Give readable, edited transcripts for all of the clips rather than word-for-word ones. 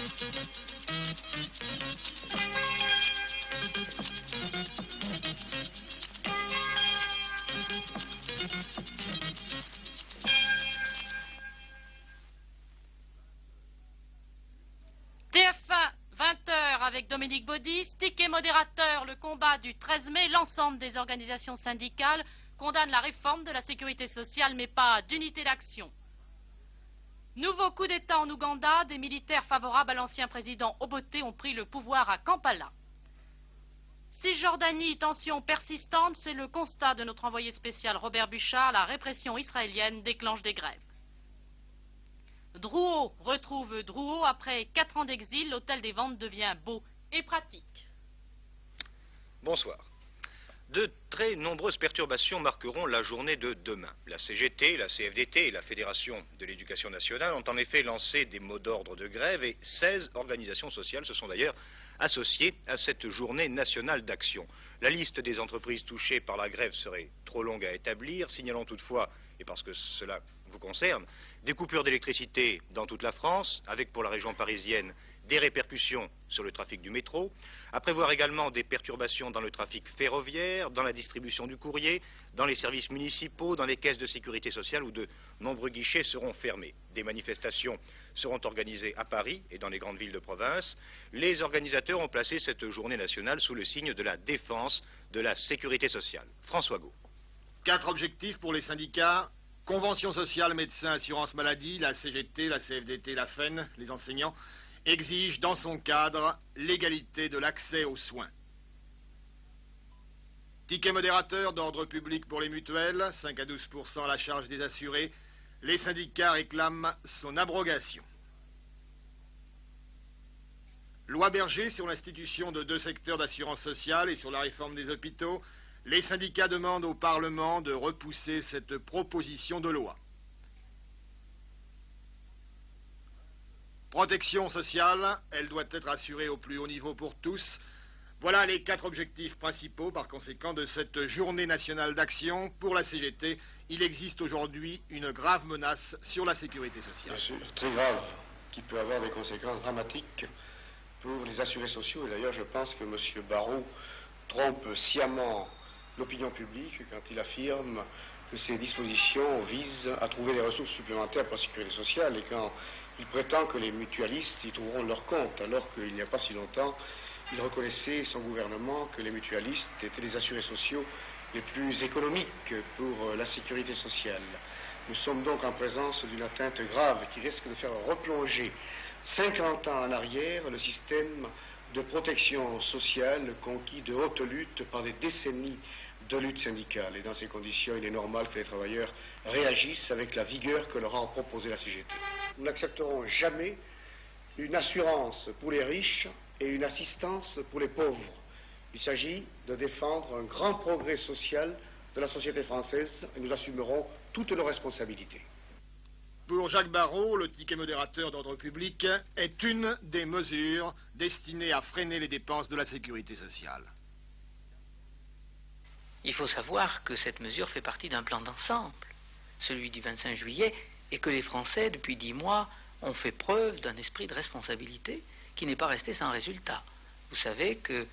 TF1, 20h avec Dominique Baudis, ticket modérateur, le combat du 13 mai, l'ensemble des organisations syndicales condamnent la réforme de la sécurité sociale, mais pas d'unité d'action. Nouveau coup d'État en Ouganda, des militaires favorables à l'ancien président Obote ont pris le pouvoir à Kampala. Cisjordanie, tension persistante, c'est le constat de notre envoyé spécial Robert Buchard, la répression israélienne déclenche des grèves. Drouot retrouve Drouot après 4 ans d'exil, l'hôtel des ventes devient beau et pratique. Bonsoir. De très nombreuses perturbations marqueront la journée de demain. La CGT, la CFDT et la Fédération de l'éducation nationale ont en effet lancé des mots d'ordre de grève et 16 organisations sociales se sont d'ailleurs associées à cette journée nationale d'action. La liste des entreprises touchées par la grève serait trop longue à établir, signalons toutefois, et parce que cela vous concerne, des coupures d'électricité dans toute la France, avec pour la région parisienne des répercussions sur le trafic du métro, à prévoir également des perturbations dans le trafic ferroviaire, dans la distribution du courrier, dans les services municipaux, dans les caisses de sécurité sociale où de nombreux guichets seront fermés. Des manifestations seront organisées à Paris et dans les grandes villes de province. Les organisateurs ont placé cette journée nationale sous le signe de la défense de la sécurité sociale. François Gault. 4 objectifs pour les syndicats. Convention sociale, médecins, assurance maladie, la CGT, la CFDT, la FEN, les enseignants, exigent dans son cadre l'égalité de l'accès aux soins. Ticket modérateur d'ordre public pour les mutuelles, 5 à 12% à la charge des assurés. Les syndicats réclament son abrogation. Loi Berger sur l'institution de 2 secteurs d'assurance sociale et sur la réforme des hôpitaux. Les syndicats demandent au Parlement de repousser cette proposition de loi. Protection sociale, elle doit être assurée au plus haut niveau pour tous. Voilà les 4 objectifs principaux, par conséquent, de cette journée nationale d'action. Pour la CGT, il existe aujourd'hui une grave menace sur la sécurité sociale. Bien sûr, très grave, qui peut avoir des conséquences dramatiques pour les assurés sociaux. Et d'ailleurs, je pense que M. Barrot trompe sciemment l'opinion publique quand il affirme que ces dispositions visent à trouver des ressources supplémentaires pour la sécurité sociale et quand il prétend que les mutualistes y trouveront leur compte, alors qu'il n'y a pas si longtemps, il reconnaissait, son gouvernement, que les mutualistes étaient les assurés sociaux les plus économiques pour la sécurité sociale. Nous sommes donc en présence d'une atteinte grave qui risque de faire replonger 50 ans en arrière le système de protection sociale conquis de haute lutte par des décennies de lutte syndicale. Et dans ces conditions, il est normal que les travailleurs réagissent avec la vigueur que leur a proposé la CGT. Nous n'accepterons jamais une assurance pour les riches et une assistance pour les pauvres. Il s'agit de défendre un grand progrès social de la société française et nous assumerons toutes nos responsabilités. Pour Jacques Barrot, le ticket modérateur d'ordre public est une des mesures destinées à freiner les dépenses de la sécurité sociale. Il faut savoir que cette mesure fait partie d'un plan d'ensemble, celui du 25 juillet, et que les Français, depuis 10 mois, ont fait preuve d'un esprit de responsabilité qui n'est pas resté sans résultat. Vous savez que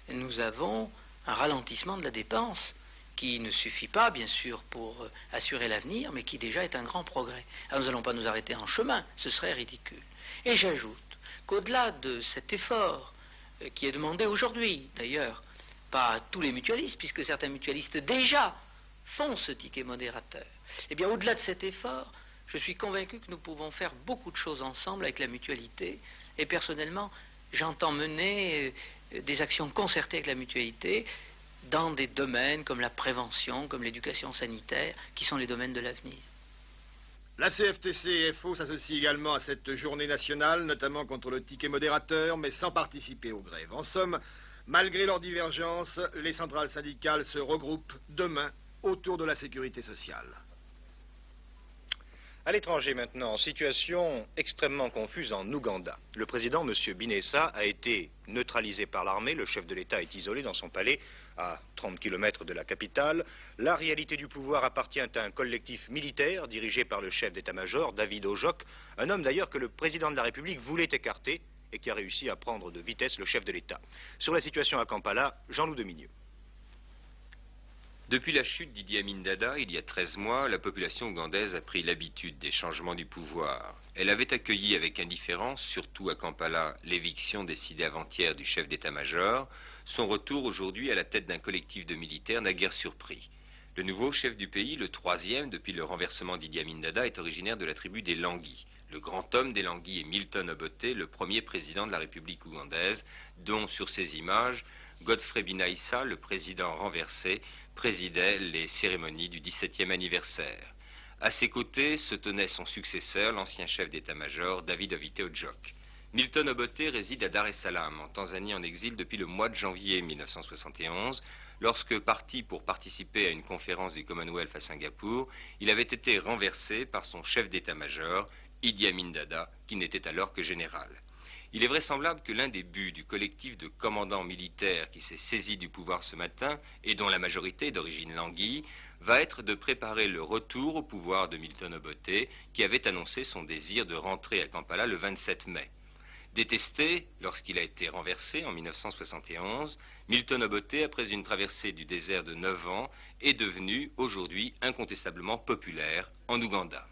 nous avons un ralentissement de la dépense qui ne suffit pas, bien sûr, pour assurer l'avenir, mais qui déjà est un grand progrès. Alors nous n'allons pas nous arrêter en chemin, ce serait ridicule. Et j'ajoute qu'au-delà de cet effort qui est demandé aujourd'hui, d'ailleurs, pas à tous les mutualistes, puisque certains mutualistes déjà font ce ticket modérateur, eh bien au-delà de cet effort, je suis convaincu que nous pouvons faire beaucoup de choses ensemble avec la mutualité, et personnellement, j'entends mener des actions concertées avec la mutualité, dans des domaines comme la prévention, comme l'éducation sanitaire, qui sont les domaines de l'avenir. La CFTC et FO s'associent également à cette journée nationale, notamment contre le ticket modérateur, mais sans participer aux grèves. En somme, malgré leurs divergences, les centrales syndicales se regroupent demain autour de la sécurité sociale. À l'étranger maintenant, situation extrêmement confuse en Ouganda. Le président, M. Binessa, a été neutralisé par l'armée. Le chef de l'État est isolé dans son palais, à 30 km de la capitale. La réalité du pouvoir appartient à un collectif militaire dirigé par le chef d'état-major, David Ojok, un homme d'ailleurs que le président de la République voulait écarter et qui a réussi à prendre de vitesse le chef de l'État. Sur la situation à Kampala, Jean-Loup Deminieux. Depuis la chute d'Idi Amin Dada, il y a 13 mois, la population ougandaise a pris l'habitude des changements du pouvoir. Elle avait accueilli avec indifférence, surtout à Kampala, l'éviction décidée avant-hier du chef d'état-major. Son retour aujourd'hui à la tête d'un collectif de militaires n'a guère surpris. Le nouveau chef du pays, le troisième depuis le renversement d'Idi Amin Dada, est originaire de la tribu des Langui. Le grand homme des Langui est Milton Obote, le premier président de la République ougandaise, dont sur ces images, Godfrey Binaissa, le président renversé, présidait les cérémonies du 17e anniversaire. À ses côtés se tenait son successeur, l'ancien chef d'état-major, David Ovite Ojok. Milton Obote réside à Dar es Salaam, en Tanzanie en exil depuis le mois de janvier 1971, lorsque, parti pour participer à une conférence du Commonwealth à Singapour, il avait été renversé par son chef d'état-major, Idi Amin Dada, qui n'était alors que général. Il est vraisemblable que l'un des buts du collectif de commandants militaires qui s'est saisi du pouvoir ce matin, et dont la majorité est d'origine Langui, va être de préparer le retour au pouvoir de Milton Obote, qui avait annoncé son désir de rentrer à Kampala le 27 mai. Détesté lorsqu'il a été renversé en 1971, Milton Obote, après une traversée du désert de 9 ans, est devenu aujourd'hui incontestablement populaire en Ouganda.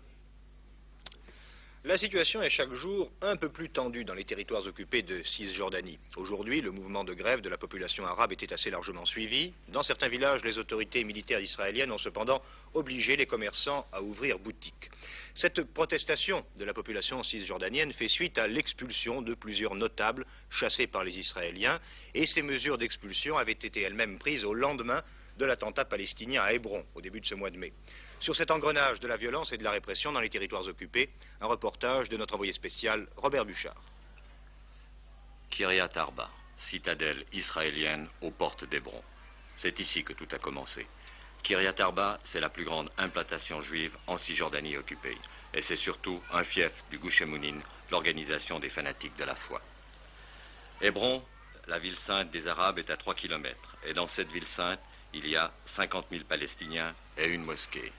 La situation est chaque jour un peu plus tendue dans les territoires occupés de Cisjordanie. Aujourd'hui, le mouvement de grève de la population arabe était assez largement suivi. Dans certains villages, les autorités militaires israéliennes ont cependant obligé les commerçants à ouvrir boutique. Cette protestation de la population cisjordanienne fait suite à l'expulsion de plusieurs notables chassés par les Israéliens, et ces mesures d'expulsion avaient été elles-mêmes prises au lendemain de l'attentat palestinien à Hébron, au début de ce mois de mai. Sur cet engrenage de la violence et de la répression dans les territoires occupés, un reportage de notre envoyé spécial, Robert Buchard. Kiryat Arba, citadelle israélienne aux portes d'Hébron. C'est ici que tout a commencé. Kiryat Arba, c'est la plus grande implantation juive en Cisjordanie occupée. Et c'est surtout un fief du Gush Emunin, l'organisation des fanatiques de la foi. Hébron, la ville sainte des Arabes, est à 3 kilomètres. Et dans cette ville sainte, il y a 50 000 Palestiniens et une mosquée.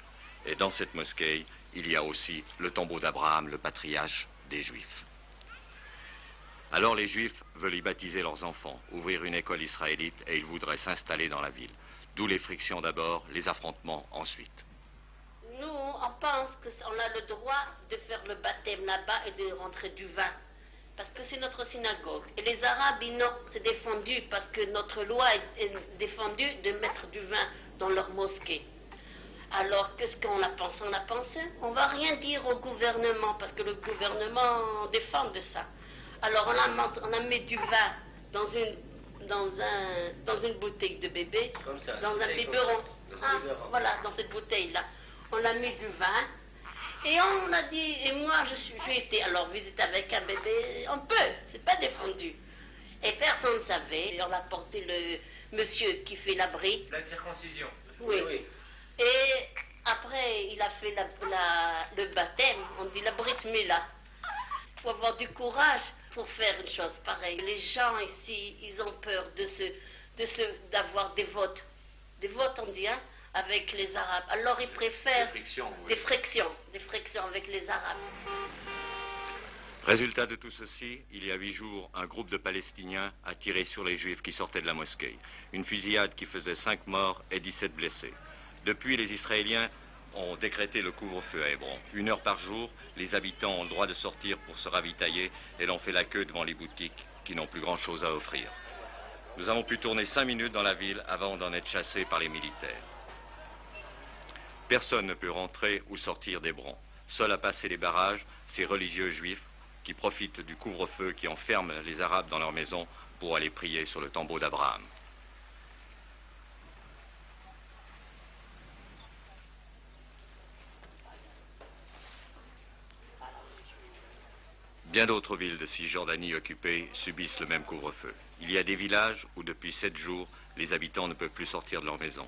Et dans cette mosquée, il y a aussi le tombeau d'Abraham, le patriarche des Juifs. Alors les Juifs veulent y baptiser leurs enfants, ouvrir une école israélite, et ils voudraient s'installer dans la ville. D'où les frictions d'abord, les affrontements ensuite. Nous, on pense qu'on a le droit de faire le baptême là-bas et de rentrer du vin. Parce que c'est notre synagogue. Et les Arabes, non, c'est défendu parce que notre loi est défendue de mettre du vin dans leur mosquée. Alors, qu'est-ce qu'on a pensé? On va rien dire au gouvernement parce que le gouvernement défend de ça. Alors, on a mis du vin dans une bouteille de bébé, comme ça, dans un biberon. Voilà, dans cette bouteille-là. On a mis du vin. Et on a dit, et moi j'ai été alors visiter avec un bébé, on peut, c'est pas défendu. Et personne ne savait, on a porté le monsieur qui fait l'abri. La circoncision. Oui. Oui. Et après il a fait le baptême, on dit la brit mila. Il faut avoir du courage pour faire une chose pareille. Les gens ici, ils ont peur d'avoir des votes. Des votes on dit, hein, avec les Arabes. Alors ils préfèrent des frictions avec les Arabes. Résultat de tout ceci, il y a 8 jours, un groupe de Palestiniens a tiré sur les Juifs qui sortaient de la mosquée. Une fusillade qui faisait 5 morts et 17 blessés. Depuis, les Israéliens ont décrété le couvre-feu à Hébron. 1 heure par jour, les habitants ont le droit de sortir pour se ravitailler et l'on fait la queue devant les boutiques qui n'ont plus grand-chose à offrir. Nous avons pu tourner 5 minutes dans la ville avant d'en être chassés par les militaires. Personne ne peut rentrer ou sortir d'Hébron. Seuls à passer les barrages, ces religieux juifs qui profitent du couvre-feu qui enferme les Arabes dans leur maison pour aller prier sur le tombeau d'Abraham. Bien d'autres villes de Cisjordanie occupées subissent le même couvre-feu. Il y a des villages où depuis 7 jours, les habitants ne peuvent plus sortir de leur maison.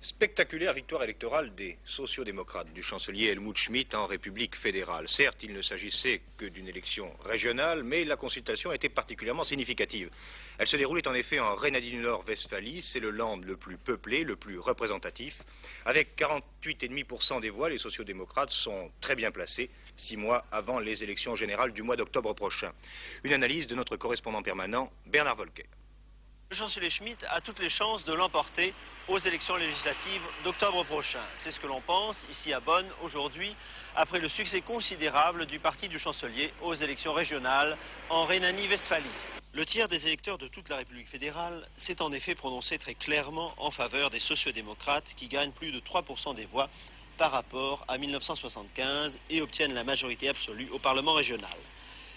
Spectaculaire victoire électorale des sociodémocrates du chancelier Helmut Schmidt en République fédérale. Certes, il ne s'agissait que d'une élection régionale, mais la consultation a été particulièrement significative. Elle se déroulait en effet en Rhénanie-du-Nord-Westphalie, c'est le land le plus peuplé, le plus représentatif. Avec 48,5% des voix, les sociodémocrates sont très bien placés 6 mois avant les élections générales du mois d'octobre prochain. Une analyse de notre correspondant permanent, Bernard Volker. Le chancelier Schmitt a toutes les chances de l'emporter aux élections législatives d'octobre prochain. C'est ce que l'on pense ici à Bonn aujourd'hui, après le succès considérable du parti du chancelier aux élections régionales en Rhénanie-Westphalie. Le tiers des électeurs de toute la République fédérale s'est en effet prononcé très clairement en faveur des sociodémocrates qui gagnent plus de 3% des voix par rapport à 1975 et obtiennent la majorité absolue au Parlement régional.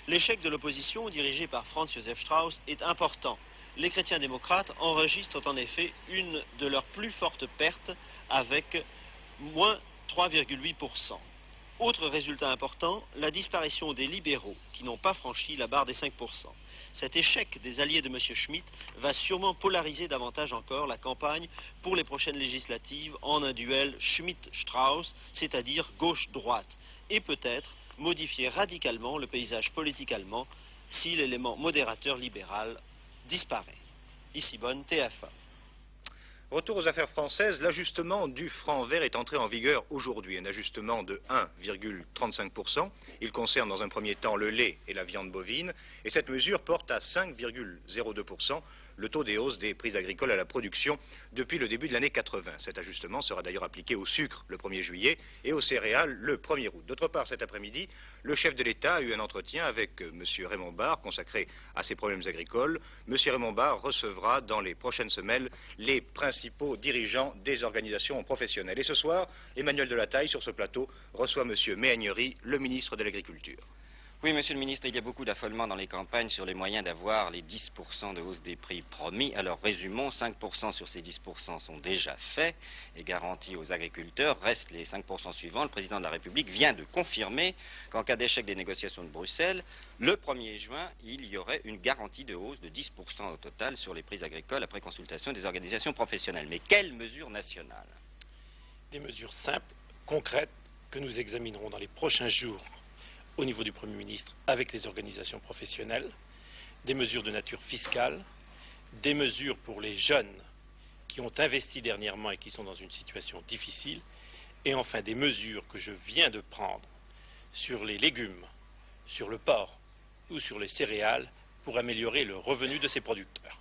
L'échec de l'opposition dirigée par Franz Josef Strauß est important. Les chrétiens démocrates enregistrent en effet une de leurs plus fortes pertes avec moins 3,8%. Autre résultat important, la disparition des libéraux qui n'ont pas franchi la barre des 5%. Cet échec des alliés de M. Schmitt va sûrement polariser davantage encore la campagne pour les prochaines législatives en un duel Schmitt-Strauß, c'est-à-dire gauche-droite, et peut-être modifier radicalement le paysage politique allemand si l'élément modérateur libéral disparaît. Ici Bonn, TF1. Retour aux affaires françaises, l'ajustement du franc vert est entré en vigueur aujourd'hui, un ajustement de 1,35%. Il concerne dans un premier temps le lait et la viande bovine, et cette mesure porte à 5,02% le taux des hausses des prix agricoles à la production depuis le début de l'année 80. Cet ajustement sera d'ailleurs appliqué au sucre le 1er juillet et aux céréales le 1er août. D'autre part, cet après-midi, le chef de l'État a eu un entretien avec M. Raymond Barre consacré à ces problèmes agricoles. M. Raymond Barre recevra dans les prochaines semaines les principaux dirigeants des organisations professionnelles. Et ce soir, Emmanuel Delataille, sur ce plateau, reçoit M. Méhaignery, le ministre de l'Agriculture. Oui, monsieur le ministre, il y a beaucoup d'affolement dans les campagnes sur les moyens d'avoir les 10% de hausse des prix promis. Alors résumons, 5% sur ces 10% sont déjà faits et garantis aux agriculteurs. Restent les 5% suivants. Le président de la République vient de confirmer qu'en cas d'échec des négociations de Bruxelles, le 1er juin, il y aurait une garantie de hausse de 10% au total sur les prix agricoles après consultation des organisations professionnelles. Mais quelles mesures nationales? Des mesures simples, concrètes, que nous examinerons dans les prochains jours au niveau du Premier ministre avec les organisations professionnelles, des mesures de nature fiscale, des mesures pour les jeunes qui ont investi dernièrement et qui sont dans une situation difficile, et enfin des mesures que je viens de prendre sur les légumes, sur le porc ou sur les céréales pour améliorer le revenu de ces producteurs.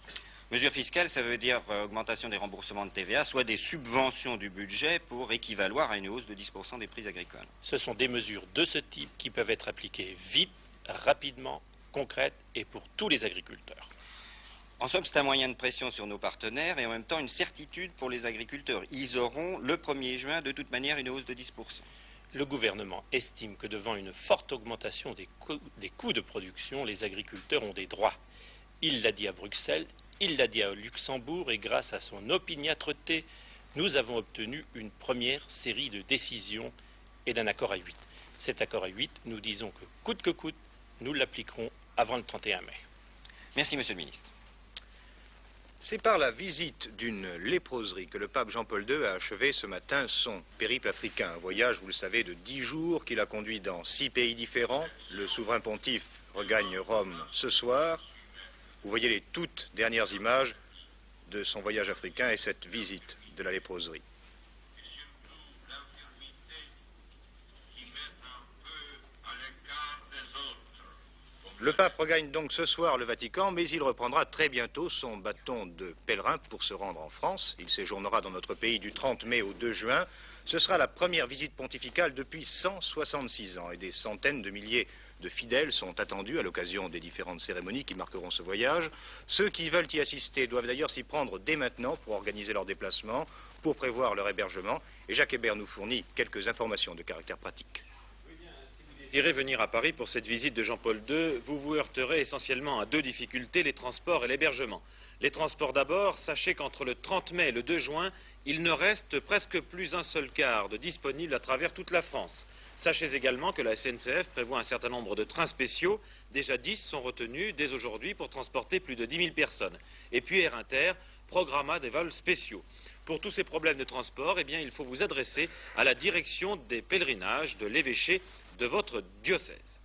Mesures fiscales, ça veut dire augmentation des remboursements de TVA, soit des subventions du budget pour équivaloir à une hausse de 10% des prix agricoles. Ce sont des mesures de ce type qui peuvent être appliquées vite, rapidement, concrètes et pour tous les agriculteurs. En somme, c'est un moyen de pression sur nos partenaires et en même temps une certitude pour les agriculteurs. Ils auront le 1er juin de toute manière une hausse de 10%. Le gouvernement estime que devant une forte augmentation des coûts de production, les agriculteurs ont des droits. Il l'a dit à Bruxelles, il l'a dit à Luxembourg et grâce à son opiniâtreté, nous avons obtenu une première série de décisions et d'un accord à 8. Cet accord à 8, nous disons que coûte, nous l'appliquerons avant le 31 mai. Merci, monsieur le ministre. C'est par la visite d'une léproserie que le pape Jean-Paul II a achevé ce matin son périple africain. Un voyage, vous le savez, de 10 jours qu'il a conduit dans 6 pays différents. Le souverain pontife regagne Rome ce soir. Vous voyez les toutes dernières images de son voyage africain et cette visite de la léproserie. Le pape regagne donc ce soir le Vatican, mais il reprendra très bientôt son bâton de pèlerin pour se rendre en France. Il séjournera dans notre pays du 30 mai au 2 juin. Ce sera la première visite pontificale depuis 166 ans et des centaines de milliers de fidèles sont attendus à l'occasion des différentes cérémonies qui marqueront ce voyage. Ceux qui veulent y assister doivent d'ailleurs s'y prendre dès maintenant pour organiser leur déplacement, pour prévoir leur hébergement. Et Jacques Hébert nous fournit quelques informations de caractère pratique. Si vous désirez venir à Paris pour cette visite de Jean-Paul II, vous vous heurterez essentiellement à 2 difficultés, les transports et l'hébergement. Les transports d'abord, sachez qu'entre le 30 mai et le 2 juin, il ne reste presque plus un seul quart de disponible à travers toute la France. Sachez également que la SNCF prévoit un certain nombre de trains spéciaux. Déjà 10 sont retenus dès aujourd'hui pour transporter plus de 10 000 personnes. Et puis Air Inter programma des vols spéciaux. Pour tous ces problèmes de transport, eh bien, il faut vous adresser à la direction des pèlerinages de l'évêché de votre diocèse.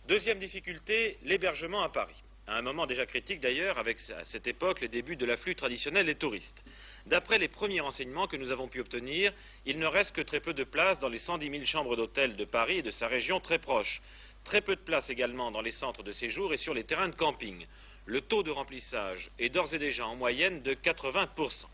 Deuxième difficulté, l'hébergement à Paris. à un moment déjà critique d'ailleurs, avec à cette époque les débuts de l'afflux traditionnel des touristes. D'après les premiers renseignements que nous avons pu obtenir, il ne reste que très peu de places dans les 110 000 chambres d'hôtel de Paris et de sa région très proche. Très peu de places également dans les centres de séjour et sur les terrains de camping. Le taux de remplissage est d'ores et déjà en moyenne de 80%.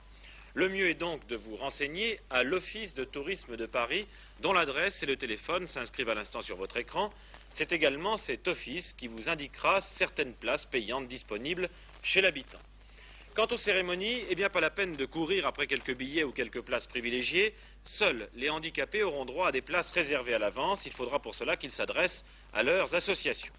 Le mieux est donc de vous renseigner à l'Office de tourisme de Paris, dont l'adresse et le téléphone s'inscrivent à l'instant sur votre écran. C'est également cet office qui vous indiquera certaines places payantes disponibles chez l'habitant. Quant aux cérémonies, eh bien pas la peine de courir après quelques billets ou quelques places privilégiées. Seuls les handicapés auront droit à des places réservées à l'avance. Il faudra pour cela qu'ils s'adressent à leurs associations.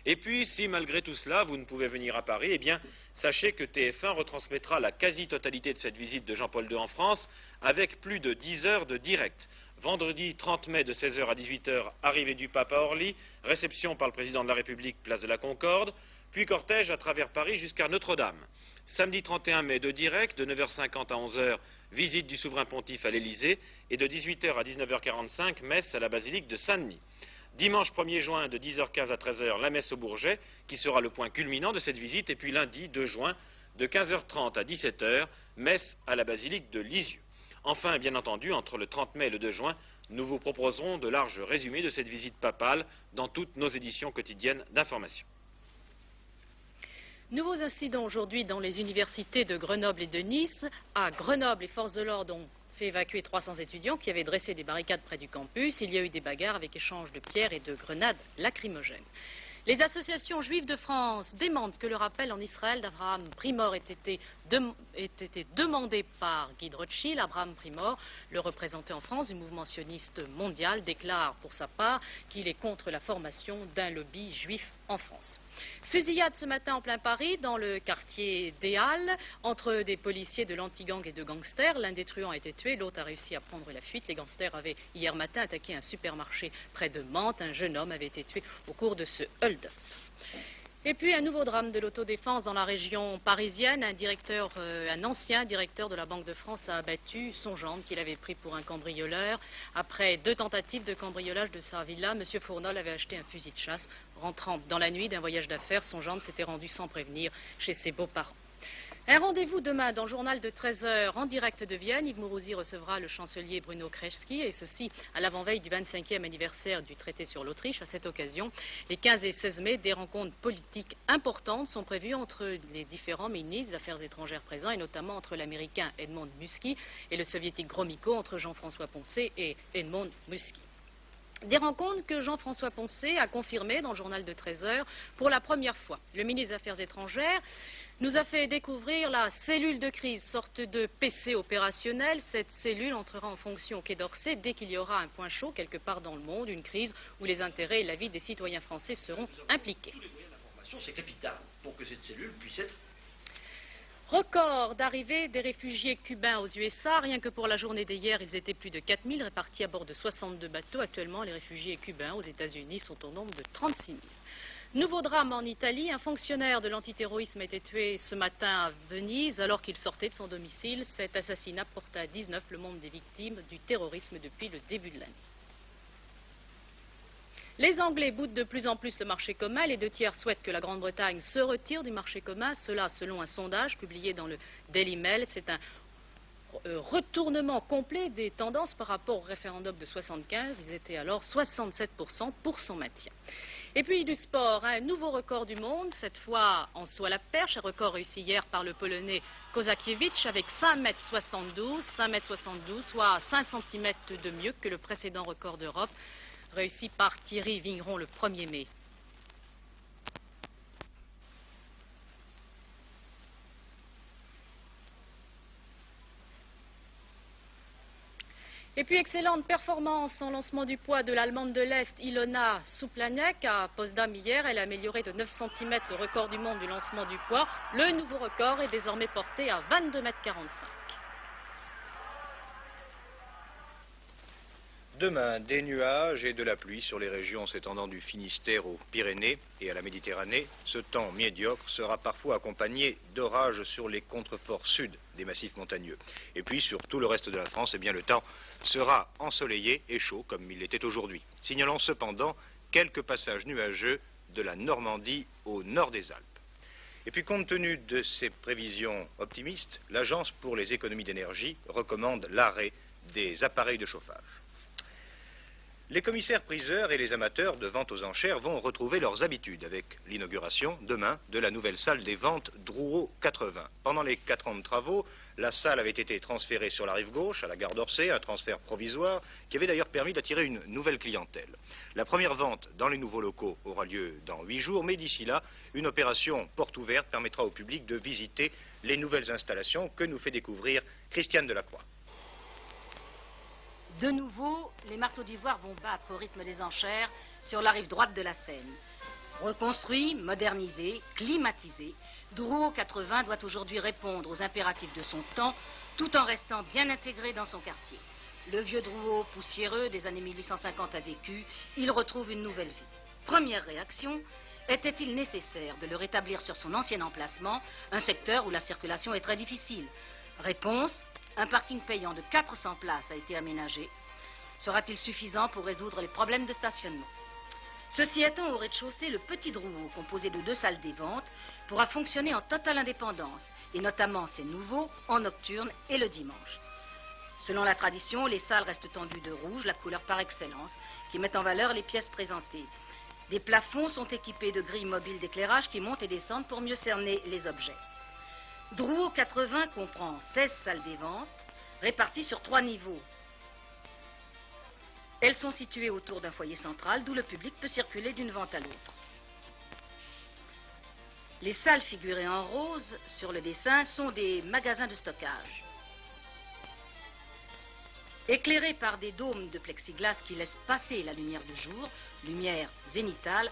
Et puis, si malgré tout cela, vous ne pouvez venir à Paris, eh bien, sachez que TF1 retransmettra la quasi-totalité de cette visite de Jean-Paul II en France avec plus de 10 heures de direct. Vendredi 30 mai de 16h à 18h, arrivée du pape à Orly, réception par le président de la République, place de la Concorde, puis cortège à travers Paris jusqu'à Notre-Dame. Samedi 31 mai de direct, de 9h50 à 11h, visite du souverain pontife à l'Élysée, et de 18h à 19h45, messe à la basilique de Saint-Denis. Dimanche 1er juin de 10h15 à 13h, la messe au Bourget, qui sera le point culminant de cette visite. Et puis lundi 2 juin, de 15h30 à 17h, messe à la basilique de Lisieux. Enfin, bien entendu, entre le 30 mai et le 2 juin, nous vous proposerons de larges résumés de cette visite papale dans toutes nos éditions quotidiennes d'information. Nouveaux incidents aujourd'hui dans les universités de Grenoble et de Nice. À Grenoble, les forces de l'ordre ont fait évacuer 300 étudiants qui avaient dressé des barricades près du campus. Il y a eu des bagarres avec échange de pierres et de grenades lacrymogènes. Les associations juives de France démentent que le rappel en Israël d'Abraham Primor ait été demandé par Guy Rothschild. Abraham Primor, le représentant en France du mouvement sioniste mondial, déclare pour sa part qu'il est contre la formation d'un lobby juif en France. Fusillade ce matin en plein Paris, dans le quartier des Halles, entre des policiers de l'anti-gang et de gangsters. L'un des truands a été tué, l'autre a réussi à prendre la fuite. Les gangsters avaient hier matin attaqué un supermarché près de Mantes. Un jeune homme avait été tué au cours de ce hold-up. Et puis un nouveau drame de l'autodéfense dans la région parisienne. Un ancien directeur de la Banque de France a abattu son gendre qu'il avait pris pour un cambrioleur. Après 2 tentatives de cambriolage de sa villa, M. Fournol avait acheté un fusil de chasse. Rentrant dans la nuit d'un voyage d'affaires, son gendre s'était rendu sans prévenir chez ses beaux-parents. Un rendez-vous demain dans le journal de 13h en direct de Vienne. Yves Mourouzi recevra le chancelier Bruno Kreisky, et ceci à l'avant-veille du 25e anniversaire du traité sur l'Autriche. À cette occasion, les 15 et 16 mai, des rencontres politiques importantes sont prévues entre les différents ministres des Affaires étrangères présents, et notamment entre l'américain Edmond Muskie et le soviétique Gromyko, entre Jean-François Poncet et Edmond Muskie. Des rencontres que Jean-François Poncet a confirmées dans le journal de 13h pour la première fois. Le ministre des Affaires étrangères nous a fait découvrir la cellule de crise, sorte de PC opérationnel. Cette cellule entrera en fonction au Quai d'Orsay dès qu'il y aura un point chaud quelque part dans le monde, une crise où les intérêts et la vie des citoyens français seront impliqués. Tous les moyens d'information, c'est capital pour que cette cellule puisse être... Record d'arrivée des réfugiés cubains aux USA. Rien que pour la journée d'hier, ils étaient plus de 4000 répartis à bord de 62 bateaux. Actuellement, les réfugiés cubains aux États-Unis sont au nombre de 36 000. Nouveau drame en Italie. Un fonctionnaire de l'antiterrorisme a été tué ce matin à Venise alors qu'il sortait de son domicile. Cet assassinat porte à 19 le nombre des victimes du terrorisme depuis le début de l'année. Les Anglais boudent de plus en plus le marché commun. Les 2/3 souhaitent que la Grande-Bretagne se retire du marché commun. Cela selon un sondage publié dans le Daily Mail. C'est un retournement complet des tendances par rapport au référendum de 75. Ils étaient alors 67% pour son maintien. Et puis du sport, un nouveau record du monde, cette fois en saut à la perche. Un record réussi hier par le Polonais Kozakiewicz avec 5,72 m, soit 5 cm de mieux que le précédent record d'Europe, réussi par Thierry Vigneron le 1er mai. Et puis excellente performance en lancement du poids de l'Allemande de l'Est Ilona Suplaniak à Potsdam hier. Elle a amélioré de 9 cm le record du monde du lancement du poids. Le nouveau record est désormais porté à 22,45 m. Demain, des nuages et de la pluie sur les régions s'étendant du Finistère aux Pyrénées et à la Méditerranée. Ce temps médiocre sera parfois accompagné d'orages sur les contreforts sud des massifs montagneux. Et puis, sur tout le reste de la France, eh bien, le temps sera ensoleillé et chaud comme il l'était aujourd'hui. Signalons cependant quelques passages nuageux de la Normandie au nord des Alpes. Et puis, compte tenu de ces prévisions optimistes, l'Agence pour les économies d'énergie recommande l'arrêt des appareils de chauffage. Les commissaires-priseurs et les amateurs de vente aux enchères vont retrouver leurs habitudes avec l'inauguration, demain, de la nouvelle salle des ventes Drouot 80. Pendant les 4 ans de travaux, la salle avait été transférée sur la rive gauche, à la gare d'Orsay, un transfert provisoire qui avait d'ailleurs permis d'attirer une nouvelle clientèle. La première vente dans les nouveaux locaux aura lieu dans 8 jours, mais d'ici là, une opération porte ouverte permettra au public de visiter les nouvelles installations que nous fait découvrir Christiane Delacroix. De nouveau, les marteaux d'ivoire vont battre au rythme des enchères sur la rive droite de la Seine. Reconstruit, modernisé, climatisé, Drouot 80 doit aujourd'hui répondre aux impératifs de son temps, tout en restant bien intégré dans son quartier. Le vieux Drouot poussiéreux des années 1850 a vécu, il retrouve une nouvelle vie. Première réaction, était-il nécessaire de le rétablir sur son ancien emplacement, un secteur où la circulation est très difficile? Réponse, un parking payant de 400 places a été aménagé. Sera-t-il suffisant pour résoudre les problèmes de stationnement? Ceci étant, au rez-de-chaussée, le petit Drouot, composé de 2 salles des ventes, pourra fonctionner en totale indépendance, et notamment, c'est nouveau, en nocturne et le dimanche. Selon la tradition, les salles restent tendues de rouge, la couleur par excellence, qui met en valeur les pièces présentées. Des plafonds sont équipés de grilles mobiles d'éclairage qui montent et descendent pour mieux cerner les objets. Drouot 80 comprend 16 salles des ventes, réparties sur 3 niveaux. Elles sont situées autour d'un foyer central, d'où le public peut circuler d'une vente à l'autre. Les salles figurées en rose sur le dessin sont des magasins de stockage. Éclairées par des dômes de plexiglas qui laissent passer la lumière du jour, lumière zénithale,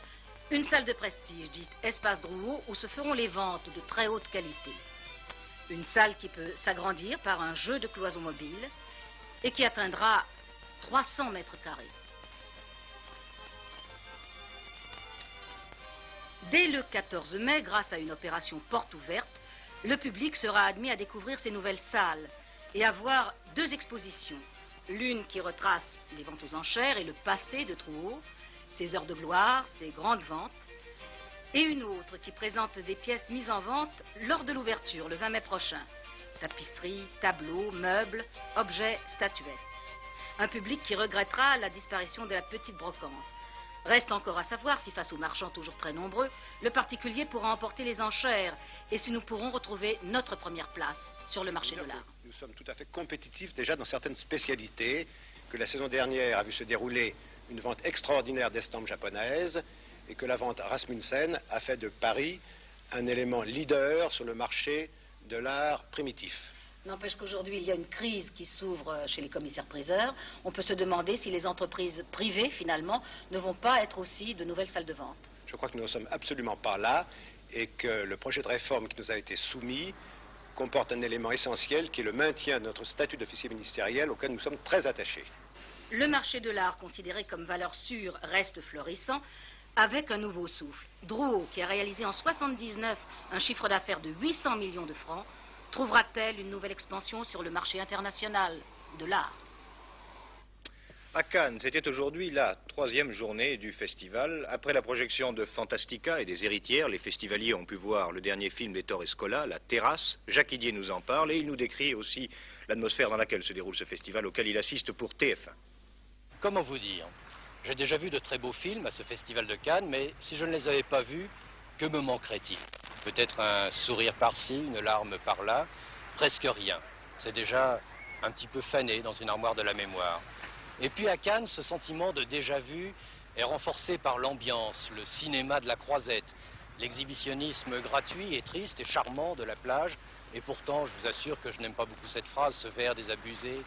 une salle de prestige dite Espace Drouot où se feront les ventes de très haute qualité. Une salle qui peut s'agrandir par un jeu de cloisons mobiles et qui atteindra 300 mètres carrés. Dès le 14 mai, grâce à une opération porte ouverte, le public sera admis à découvrir ces nouvelles salles et à voir 2 expositions. L'une qui retrace les ventes aux enchères et le passé de Drouot, ses heures de gloire, ses grandes ventes, et une autre qui présente des pièces mises en vente lors de l'ouverture, le 20 mai prochain. Tapisseries, tableaux, meubles, objets, statuettes. Un public qui regrettera la disparition de la petite brocante. Reste encore à savoir si, face aux marchands toujours très nombreux, le particulier pourra emporter les enchères et si nous pourrons retrouver notre première place sur le marché de l'art. Nous sommes tout à fait compétitifs déjà dans certaines spécialités, que la saison dernière a vu se dérouler une vente extraordinaire d'estampes japonaises et que la vente Rasmussen a fait de Paris un élément leader sur le marché de l'art primitif. N'empêche qu'aujourd'hui, il y a une crise qui s'ouvre chez les commissaires-priseurs. On peut se demander si les entreprises privées, finalement, ne vont pas être aussi de nouvelles salles de vente. Je crois que nous n'en sommes absolument pas là et que le projet de réforme qui nous a été soumis comporte un élément essentiel qui est le maintien de notre statut d'officier ministériel auquel nous sommes très attachés. Le marché de l'art, considéré comme valeur sûre, reste florissant, avec un nouveau souffle. Drouot, qui a réalisé en 1979 un chiffre d'affaires de 800 millions de francs, trouvera-t-elle une nouvelle expansion sur le marché international de l'art? À Cannes, c'était aujourd'hui la 3e journée du festival. Après la projection de Fantastica et des Héritières, les festivaliers ont pu voir le dernier film d'Ettore Scola, La Terrasse. Jacques Idier nous en parle et il nous décrit aussi l'atmosphère dans laquelle se déroule ce festival auquel il assiste pour TF1. Comment vous dire? J'ai déjà vu de très beaux films à ce festival de Cannes, mais si je ne les avais pas vus, que me manquerait-il? Peut-être un sourire par-ci, une larme par-là, presque rien. C'est déjà un petit peu fané dans une armoire de la mémoire. Et puis à Cannes, ce sentiment de déjà-vu est renforcé par l'ambiance, le cinéma de la Croisette, l'exhibitionnisme gratuit et triste et charmant de la plage. Et pourtant, je vous assure que je n'aime pas beaucoup cette phrase, ce vers désabusé.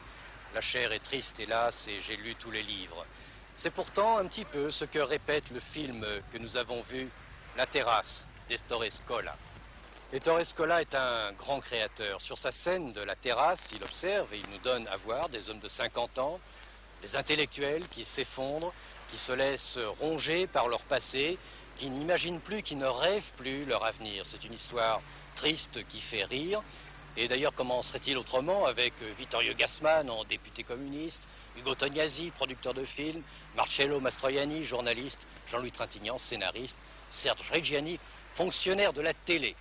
La chair est triste, hélas, et j'ai lu tous les livres. C'est pourtant un petit peu ce que répète le film que nous avons vu, La Terrasse, d'Ettore Scola. Ettore Scola est un grand créateur. Sur sa scène de La Terrasse, il observe et il nous donne à voir des hommes de 50 ans, des intellectuels qui s'effondrent, qui se laissent ronger par leur passé, qui n'imaginent plus, qui ne rêvent plus leur avenir. C'est une histoire triste qui fait rire. Et d'ailleurs, comment serait-il autrement avec Vittorio Gassman en député communiste, Ugo Tognazzi, producteur de films, Marcello Mastroianni, journaliste, Jean-Louis Trintignant, scénariste, Serge Reggiani, fonctionnaire de la télé.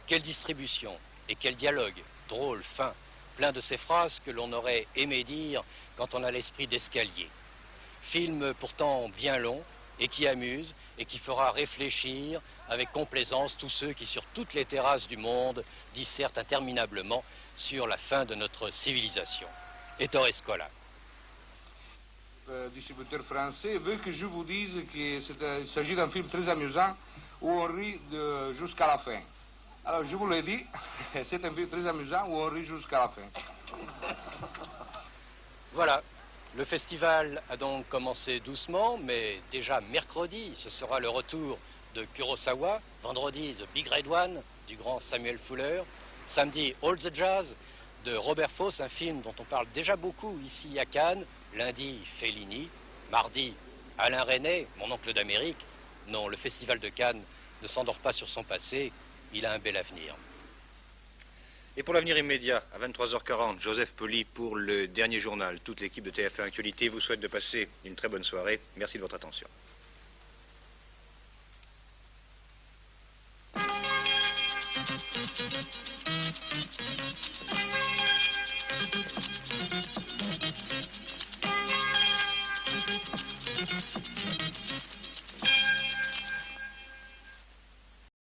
Quelle distribution et quel dialogue, drôle, fin, plein de ces phrases que l'on aurait aimé dire quand on a l'esprit d'escalier. Film pourtant bien long et qui amuse et qui fera réfléchir avec complaisance tous ceux qui sur toutes les terrasses du monde dissertent interminablement sur la fin de notre civilisation. Ettore Scola. Le distributeur français veut que je vous dise qu'il s'agit d'un film très amusant où on rit jusqu'à la fin. Alors je vous l'ai dit, c'est un film très amusant où on rit jusqu'à la fin. Voilà, le festival a donc commencé doucement, mais déjà mercredi, ce sera le retour de Kurosawa, vendredi The Big Red One du grand Samuel Fuller, samedi All the Jazz de Robert Fosse, un film dont on parle déjà beaucoup ici à Cannes, lundi Fellini, mardi Alain Resnais, mon oncle d'Amérique. Non, le festival de Cannes ne s'endort pas sur son passé, il a un bel avenir. Et pour l'avenir immédiat, à 23h40, Joseph Poli pour le dernier journal. Toute l'équipe de TF1 Actualité vous souhaite de passer une très bonne soirée. Merci de votre attention. Thank you.